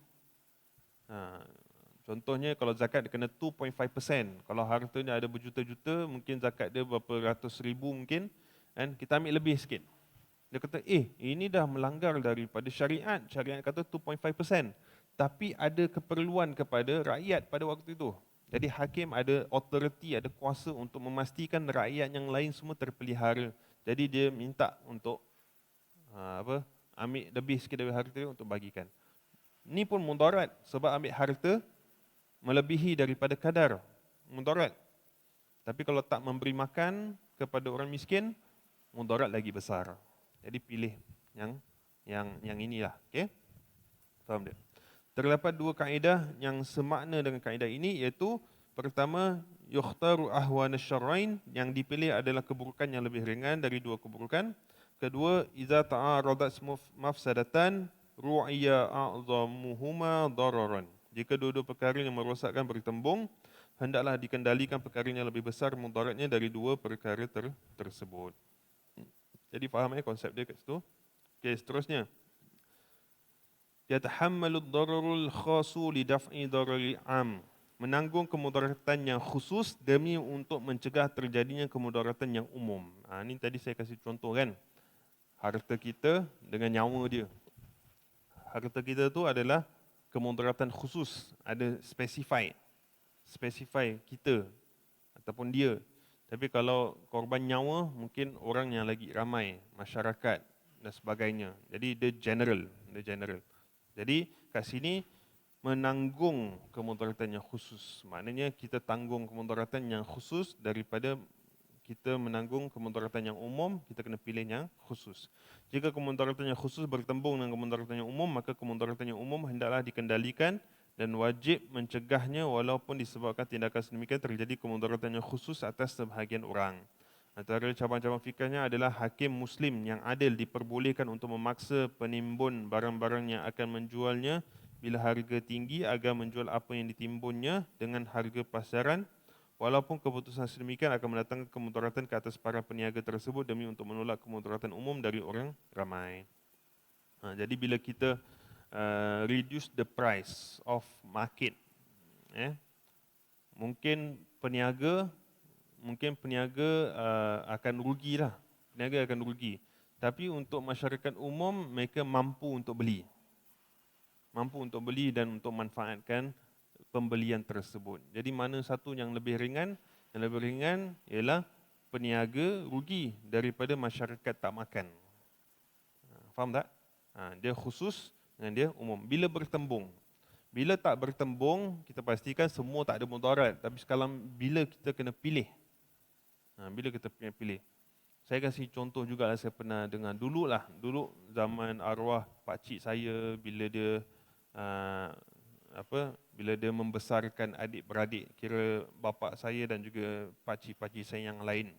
Contohnya kalau zakat dia kena 2.5%. Kalau hartanya ada berjuta-juta, mungkin zakat dia berapa ratus ribu mungkin. Kan? Kita ambil lebih sikit. Dia kata, ini dah melanggar daripada syariat. Syariat kata 2.5%. Tapi ada keperluan kepada rakyat pada waktu itu. Jadi hakim ada authority, ada kuasa untuk memastikan rakyat yang lain semua terpelihara. Jadi dia minta untuk ambil lebih sikit dari harta dia untuk bagikan. Ni pun mudarat sebab ambil harta melebihi daripada kadar. Mudarat. Tapi kalau tak memberi makan kepada orang miskin, mudarat lagi besar. Jadi pilih yang inilah, okey? Faham tak? Terdapat dua kaedah yang semakna dengan kaedah ini, iaitu pertama, yukhtaru ahwan asy-syarrain, yang dipilih adalah keburukan yang lebih ringan dari dua keburukan. Kedua, iza ta'aradat mafsadatan ru'ya a'zamuhuma dararan. Jika dua-dua perkara yang merosakkan bertembung, hendaklah dikendalikan perkara yang lebih besar mudaratnya dari dua perkara tersebut. Jadi faham konsep dia kat situ. Okey, seterusnya. Yatahammalu ad-dararul khasu li daf'i dararil 'am. Menanggung kemudaratan yang khusus demi untuk mencegah terjadinya kemudaratan yang umum. Ini tadi saya kasih contoh kan. Harta kita dengan nyawa dia. Harta kita tu adalah kemudaratan khusus, ada specify kita ataupun dia. Tapi kalau korban nyawa, mungkin orang yang lagi ramai, masyarakat dan sebagainya. Jadi dia general. Jadi kat sini menanggung kemudaratan yang khusus. Maknanya kita tanggung kemudaratan yang khusus daripada kita menanggung kemudaratan yang umum, kita kena pilih yang khusus. Jika kemudaratan yang khusus bertembung dengan kemudaratan yang umum, maka kemudaratan yang umum hendaklah dikendalikan dan wajib mencegahnya walaupun disebabkan tindakan sedemikian terjadi kemudaratan yang khusus atas sebahagian orang. Antara cabang-cabang fikahnya adalah hakim muslim yang adil diperbolehkan untuk memaksa penimbun barang-barang yang akan menjualnya bila harga tinggi agar menjual apa yang ditimbunnya dengan harga pasaran, walaupun keputusan sedemikian akan mendatangkan kemudaratan ke atas para peniaga tersebut demi untuk menolak kemudaratan umum dari orang ramai. Jadi bila kita reduce the price of market, mungkin peniaga akan rugilah. Peniaga akan rugi. Tapi untuk masyarakat umum, mereka mampu untuk beli. Dan untuk manfaatkan pembelian tersebut. Jadi mana satu yang lebih ringan? Yang lebih ringan ialah peniaga rugi daripada masyarakat tak makan. Faham tak? Dia khusus dengan dia umum. Bila bertembung. Bila tak bertembung, kita pastikan semua tak ada mudarat. Tapi sekarang bila kita kena pilih. Bila kita pilih. Saya kasih contoh jugalah, saya pernah dengar dulu zaman arwah pakcik saya bila dia bila dia membesarkan adik-beradik, kira bapa saya dan juga pakcik-pakcik saya yang lain.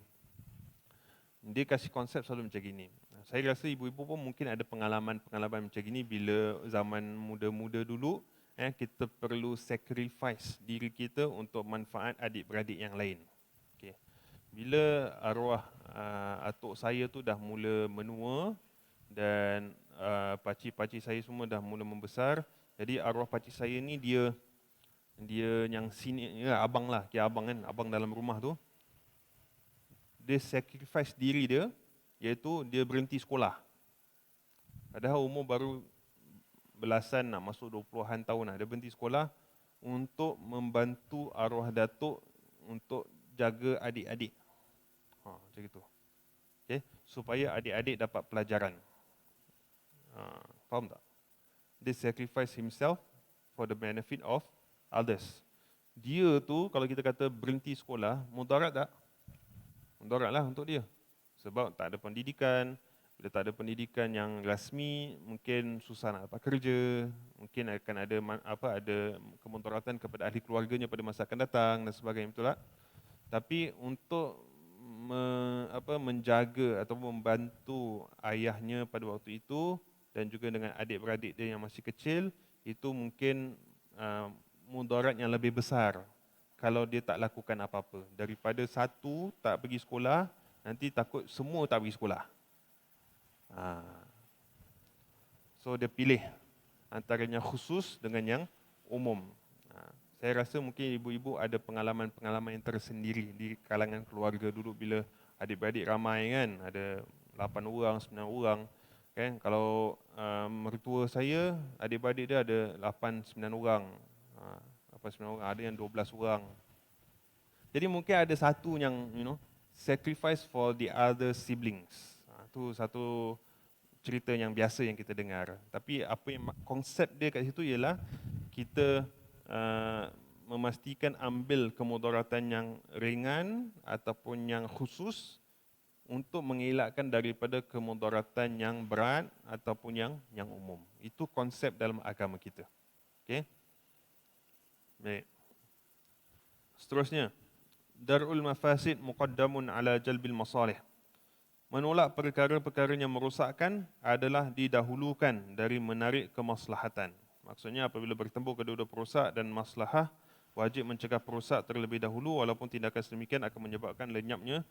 Dia kasih konsep selalu macam gini. Saya rasa ibu-ibu pun mungkin ada pengalaman-pengalaman macam gini bila zaman muda-muda dulu, kita perlu sacrifice diri kita untuk manfaat adik-beradik yang lain. Okay. Bila arwah atuk saya tu dah mula menua dan pakcik-pakcik saya semua dah mula membesar, jadi arwah pakcik saya ni dia yang sini, abang lah, kira abang kan, abang dalam rumah tu. Dia sacrifice diri dia, iaitu dia berhenti sekolah. Padahal umur baru belasan nak masuk 20-an tahun lah. Dia berhenti sekolah untuk membantu arwah datuk untuk jaga adik-adik. Macam itu. Okay? Supaya adik-adik dapat pelajaran. Faham tak? Dia sacrifice himself for the benefit of others. Dia tu kalau kita kata berhenti sekolah, mudarat tak? Mudaratlah untuk dia. Sebab tak ada pendidikan. Bila tak ada pendidikan yang rasmi, mungkin susah nak dapat kerja, mungkin akan ada kemudaratan kepada ahli keluarganya pada masa akan datang dan sebagainya, betul tak? Tapi untuk menjaga atau membantu ayahnya pada waktu itu dan juga dengan adik-beradik dia yang masih kecil, itu mungkin mudarat yang lebih besar kalau dia tak lakukan apa-apa. Daripada satu tak pergi sekolah, nanti takut semua tak pergi sekolah. So dia pilih antaranya khusus dengan yang umum. Saya rasa mungkin ibu-ibu ada pengalaman-pengalaman yang tersendiri di kalangan keluarga dulu bila adik-beradik ramai kan, ada 8 orang, 9 orang. Kan? Kalau mertua saya, adik-beradik dia ada 8, 9 orang. 8, 9 orang, ada yang 12 orang. Jadi mungkin ada satu yang sacrifice for the other siblings. Itu satu cerita yang biasa yang kita dengar. Tapi apa yang konsep dia kat situ ialah kita memastikan ambil kemudaratan yang ringan ataupun yang khusus untuk mengelakkan daripada kemudaratan yang berat ataupun yang umum. Itu konsep dalam agama kita. Okey. Baik. Seterusnya, darul mafasid muqaddamun ala jalbil masalih. Menolak perkara-perkara yang merosakkan adalah didahulukan dari menarik kemaslahatan. Maksudnya apabila bertemu kedua-dua perosak dan maslahah, wajib mencegah perosak terlebih dahulu walaupun tindakan sedemikian akan menyebabkan lenyapnya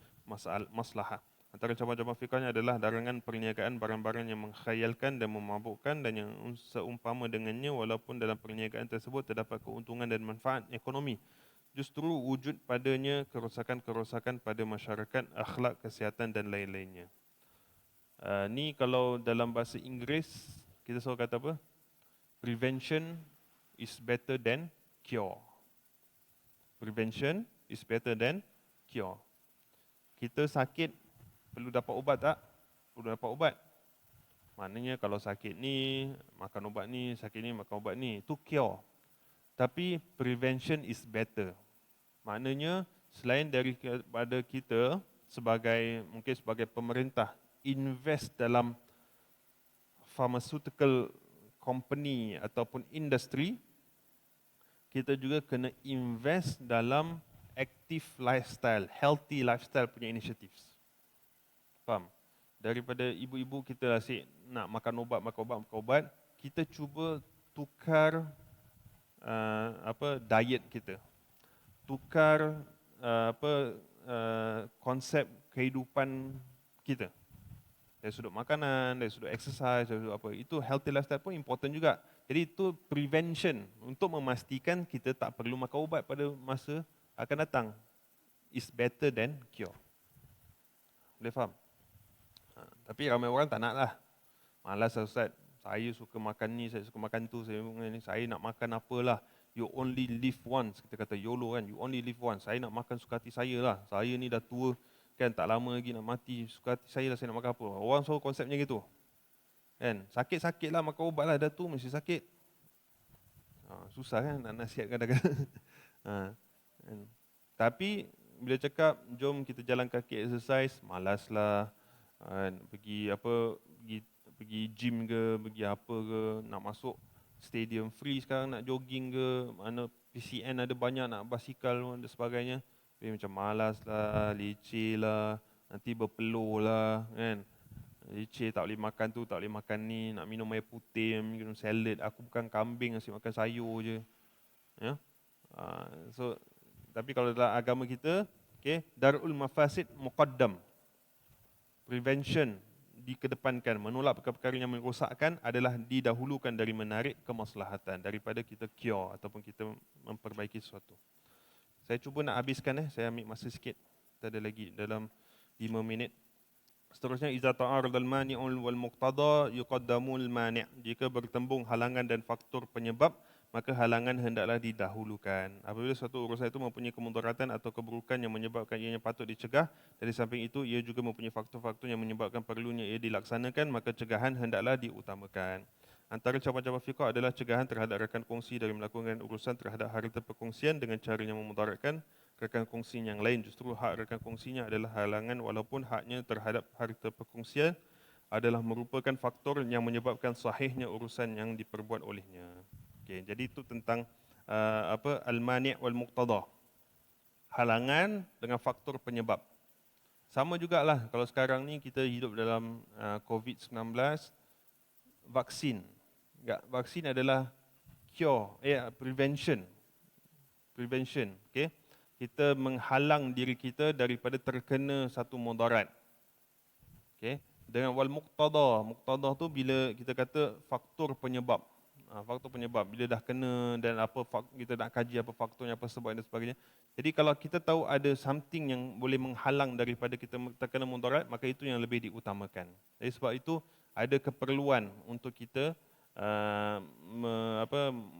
maslahah. Antara cabang-cabang fiqhnya adalah larangan perniagaan barang-barang yang mengkhayalkan dan memabukkan dan yang seumpama dengannya walaupun dalam perniagaan tersebut terdapat keuntungan dan manfaat ekonomi. Justru wujud padanya kerosakan-kerosakan pada masyarakat, akhlak, kesihatan dan lain-lainnya. Ni kalau dalam bahasa Inggeris, kita selalu kata apa? Prevention is better than cure. Prevention is better than cure. Kita sakit, perlu dapat ubat tak? Perlu dapat ubat. Maknanya kalau sakit ni, makan ubat ni, sakit ni, makan ubat ni. Itu cure. Tapi prevention is better. Maknanya selain daripada kita mungkin sebagai pemerintah invest dalam pharmaceutical company ataupun industri, kita juga kena invest dalam active lifestyle, healthy lifestyle punya initiatives. Faham? Daripada ibu-ibu kita asyik nak makan ubat, kita cuba tukar diet kita. Tukar konsep kehidupan kita. Dari sudut makanan, dari sudut exercise, dari sudut apa. Itu healthy lifestyle pun important juga. Jadi itu prevention untuk memastikan kita tak perlu makan ubat pada masa akan datang. Is better than cure. Boleh faham? Tapi ramai orang tak nak lah. Malas Ustaz, saya suka makan ni, saya suka makan tu, saya nak makan apalah. You only live once, kita kata YOLO kan, you only live once. Saya nak makan suka hati saya lah. Saya ni dah tua, kan tak lama lagi nak mati, suka hati saya lah saya nak makan apa. Orang selalu konsepnya gitu. Kan, sakit-sakit lah makan ubat lah, dah tu mesti sakit. Susah kan nak nasihat kadang-kadang. Tapi bila cakap jom kita jalan kaki exercise, malaslah. Pergi gym ke, pergi apa ke, nak masuk stadium free sekarang, nak jogging ke, mana PCN ada banyak, nak basikal dan sebagainya. Tapi macam malas lah, leceh lah, nanti berpeluh lah kan. Leceh, tak boleh makan tu, tak boleh makan ni, nak minum air putih, minum salad. Aku bukan kambing, asyik makan sayur je. Ya. So, tapi kalau dalam agama kita, okay, darul mafasid muqaddam. Prevention dikedepankan, menolak perkara-perkara yang merosakkan adalah didahulukan dari menarik kemaslahatan daripada kita cure ataupun kita memperbaiki sesuatu. Saya cuba nak habiskan, saya ambil masa sikit. Kita ada lagi dalam 5 minit. Seterusnya, iza ta'aradal mani'ul wal muqtada yuqaddamul mani'. Jika bertembung halangan dan faktor penyebab, maka halangan hendaklah didahulukan. Apabila suatu urusan itu mempunyai kemudaratan atau keburukan yang menyebabkan ianya patut dicegah, dari samping itu ia juga mempunyai faktor-faktor yang menyebabkan perlunya ia dilaksanakan, maka cegahan hendaklah diutamakan. Antara cabang-cabang fiqh adalah cegahan terhadap rakan kongsi dari melakukan urusan terhadap harta perkongsian dengan cara yang memudaratkan rakan kongsi yang lain. Justru hak rakan kongsinya adalah halangan walaupun haknya terhadap harta perkongsian adalah merupakan faktor yang menyebabkan sahihnya urusan yang diperbuat olehnya. Okay, jadi itu tentang al-mani' wal muqtada. Halangan dengan faktor penyebab. Sama jugalah kalau sekarang ni kita hidup dalam COVID-19, vaksin. Vaksin adalah cure, prevention. Prevention, okay? Kita menghalang diri kita daripada terkena satu mudarat. Okay? Dengan wal muqtada. Muqtada tu bila kita kata faktor penyebab. Faktor penyebab bila dah kena dan apa kita nak kaji apa faktornya, apa sebab dan sebagainya. Jadi kalau kita tahu ada something yang boleh menghalang daripada kita terkena mudarat, maka itu yang lebih diutamakan. Jadi sebab itu ada keperluan untuk kita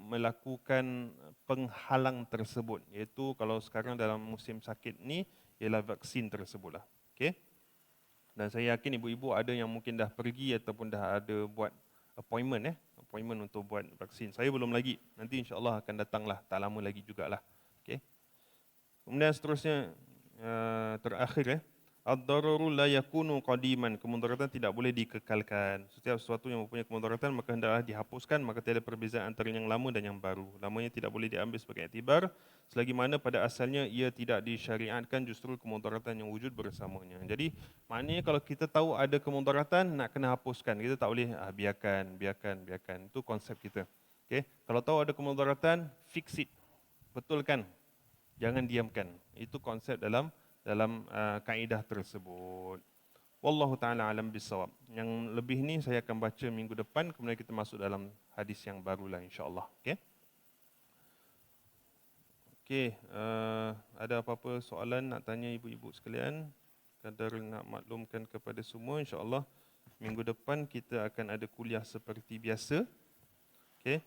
melakukan penghalang tersebut, iaitu kalau sekarang dalam musim sakit ni ialah vaksin tersebutlah. Okey. Dan saya yakin ibu-ibu ada yang mungkin dah pergi ataupun dah ada buat appointment untuk buat vaksin. Saya belum lagi. Nanti insya-Allah akan datanglah, tak lama lagi jugalah. Okey. Kemudian seterusnya terakhir ad-dararu la yakunu qadiman. Kemudaratan tidak boleh dikekalkan. Setiap sesuatu yang mempunyai kemudaratan maka hendaklah dihapuskan, maka tiada perbezaan antara yang lama dan yang baru. Lamanya tidak boleh diambil sebagai iktibar selagi mana pada asalnya ia tidak disyariatkan, justru kemudaratan yang wujud bersamanya. Jadi maknanya kalau kita tahu ada kemudaratan nak kena hapuskan. Kita tak boleh biarkan. Itu konsep kita. Okey, kalau tahu ada kemudaratan, fix it. Betulkan. Jangan diamkan. Itu konsep dalam kaedah tersebut. Wallahu ta'ala alam bisawab. Yang lebih ni saya akan baca minggu depan, kemudian kita masuk dalam hadis yang barulah insya-Allah. Okey. Okey, ada apa-apa soalan nak tanya ibu-ibu sekalian? Kadar nak maklumkan kepada semua, insya-Allah minggu depan kita akan ada kuliah seperti biasa. Okey.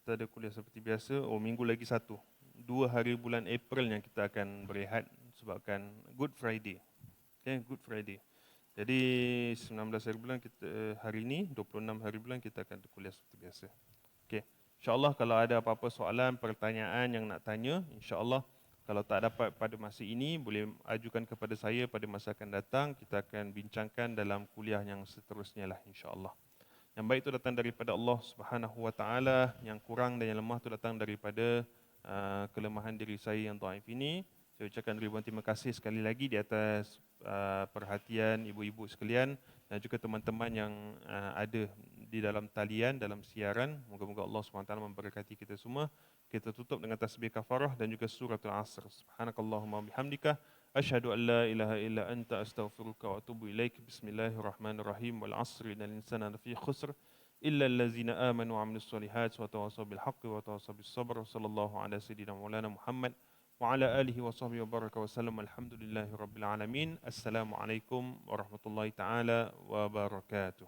Kita ada kuliah seperti biasa. Minggu lagi satu. 2 hari bulan April yang kita akan berehat sebabkan Good Friday. Okay, Good Friday. Jadi 19 hari bulan kita hari ini, 26 hari bulan kita akan kuliah seperti biasa. Okay. InsyaAllah kalau ada apa-apa soalan, pertanyaan yang nak tanya, insyaAllah kalau tak dapat pada masa ini, boleh ajukan kepada saya pada masa akan datang. Kita akan bincangkan dalam kuliah yang seterusnya lah insyaAllah. Yang baik itu datang daripada Allah Subhanahu Wa Taala, yang kurang dan yang lemah itu datang daripada kelemahan diri saya yang dhaif ini. Saya ucapkan ribuan terima kasih sekali lagi di atas perhatian ibu-ibu sekalian dan juga teman-teman yang ada di dalam talian, dalam siaran. Moga-moga Allah SWT memberkati kita semua. Kita tutup dengan tasbih kafarah dan juga suratul Asr. Subhanakallahumma bihamdika asyhadu an la ilaha illa anta astaghfiruka wa atubu ilaik. Bismillahirrahmanirrahim. Wal 'asri innal insana lafi khusr إلا الذين آمنوا وعملوا الصالحات وتواصوا بالحق وتواصوا بالصبر وصلى الله على سيدنا مولانا محمد وعلى آله وصحبه وبارك وسلم. الحمد لله رب العالمين. السلام عليكم ورحمة الله تعالى وبركاته.